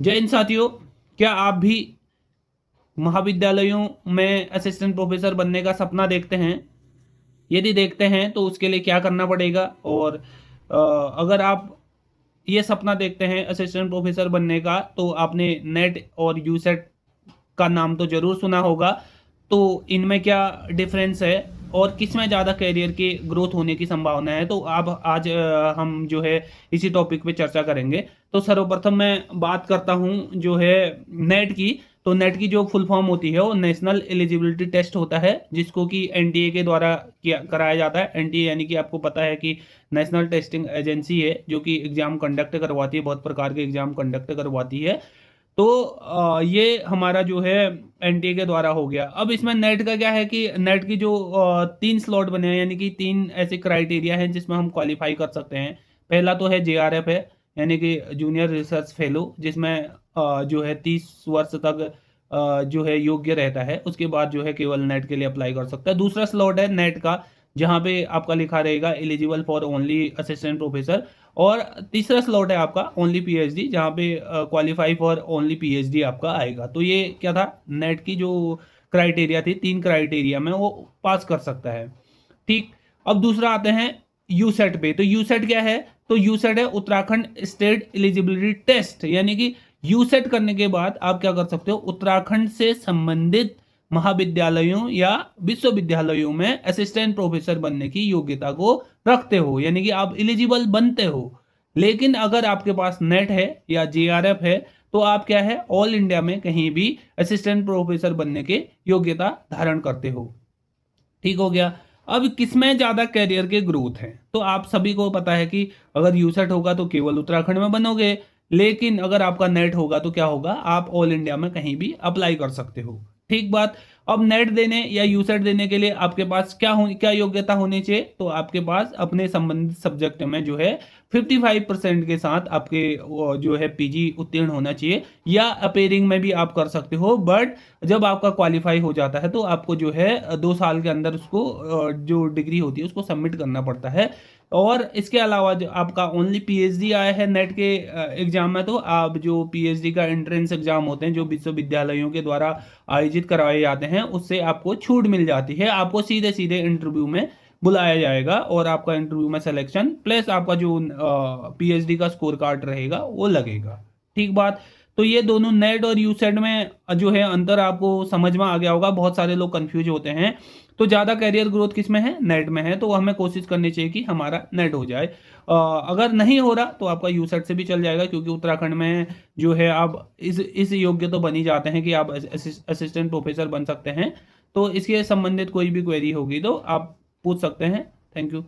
जय हिंद साथियों, क्या आप भी महाविद्यालयों में असिस्टेंट प्रोफेसर बनने का सपना देखते हैं? यदि देखते हैं तो उसके लिए क्या करना पड़ेगा? और अगर आप ये सपना देखते हैं असिस्टेंट प्रोफेसर बनने का, तो आपने नेट और यूसेट का नाम तो ज़रूर सुना होगा। तो इनमें क्या डिफरेंस है और किसमें ज़्यादा करियर की ग्रोथ होने की संभावना है? तो आप आज हम जो है इसी टॉपिक पे चर्चा करेंगे। तो सर्वप्रथम मैं बात करता हूँ जो है नेट की। तो नेट की जो फुल फॉर्म होती है वो नेशनल एलिजिबिलिटी टेस्ट होता है, जिसको कि एनटीए के द्वारा किया कराया जाता है। एनटीए यानी कि आपको पता है कि नेशनल टेस्टिंग एजेंसी है, जो कि एग्ज़ाम कंडक्ट करवाती है, बहुत प्रकार के एग्ज़ाम कंडक्ट करवाती है। तो ये हमारा जो है एनटीए के द्वारा हो गया। अब इसमें नेट का क्या है कि नेट की जो 3 स्लॉट बने हैं, यानी कि 3 ऐसे क्राइटेरिया हैं जिसमें हम क्वालिफ़ाई कर सकते हैं। पहला तो है जेआरएफ है, यानी कि जूनियर रिसर्च फेलो, जिसमें जो है 30 वर्ष तक जो है योग्य रहता है। उसके बाद जो है केवल नेट के लिए अप्लाई कर सकता है। दूसरा स्लॉट है नेट का, जहाँ पे आपका लिखा रहेगा eligible for only assistant professor. और तीसरा स्लॉट है आपका ओनली पीएचडी, जहाँ पे क्वालिफाई फॉर ओनली पीएचडी आपका आएगा। तो ये क्या था, नेट की जो क्राइटेरिया थी, 3 क्राइटेरिया में वो पास कर सकता है। ठीक। अब दूसरा आते हैं यूसेट पे। तो यूसेट क्या है? तो यूसेट है उत्तराखंड स्टेट एलिजिबिलिटी टेस्ट, यानी कि यूसेट करने के बाद आप क्या कर सकते हो, उत्तराखंड से संबंधित महाविद्यालयों या विश्वविद्यालयों में असिस्टेंट प्रोफेसर बनने की योग्यता को रखते हो, यानी कि आप एलिजिबल बनते हो। लेकिन अगर आपके पास नेट है या जेआरएफ है, तो आप क्या है, ऑल इंडिया में कहीं भी असिस्टेंट प्रोफेसर बनने के योग्यता धारण करते हो। ठीक हो गया। अब किसमें ज़्यादा करियर के ग्रोथ है? तो आप सभी को पता है कि अगर यूसेट होगा तो केवल उत्तराखंड में बनोगे, लेकिन अगर आपका नेट होगा तो क्या होगा, आप ऑल इंडिया में कहीं भी अप्लाई कर सकते हो। ठीक बात। अब नेट देने या यूसेट देने के लिए आपके पास क्या योग्यता होनी चाहिए? तो आपके पास अपने संबंधित सब्जेक्ट में जो है 55% के साथ आपके जो है पीजी उत्तीर्ण होना चाहिए, या अपेयरिंग में भी आप कर सकते हो। बट जब आपका क्वालिफाई हो जाता है तो आपको जो है 2 साल के अंदर उसको जो डिग्री होती है उसको सबमिट करना पड़ता है। और इसके अलावा जो आपका ओनली पीएचडी आया है नेट के एग्जाम में, तो आप जो पीएचडी का एंट्रेंस एग्जाम होते हैं जो विश्वविद्यालयों के द्वारा आयोजित करवाए जाते हैं, उससे आपको छूट मिल जाती है। आपको सीधे सीधे इंटरव्यू में बुलाया जाएगा और आपका इंटरव्यू में सिलेक्शन प्लस आपका जो पीएचडी का स्कोर कार्ड रहेगा वो लगेगा। ठीक बात। तो ये दोनों नेट और यूसेट में जो है अंतर आपको समझ में आ गया होगा। बहुत सारे लोग कंफ्यूज होते हैं। तो ज़्यादा करियर ग्रोथ किस में है? नेट में है। तो हमें कोशिश करनी चाहिए कि हमारा नेट हो जाए। अगर नहीं हो रहा तो आपका यूसेट से भी चल जाएगा, क्योंकि उत्तराखंड में जो है आप इस योग्य तो बन ही जाते हैं कि आप असिस्टेंट प्रोफेसर बन सकते हैं। तो इसके संबंधित कोई भी क्वेरी होगी तो आप पूछ सकते हैं। Thank you.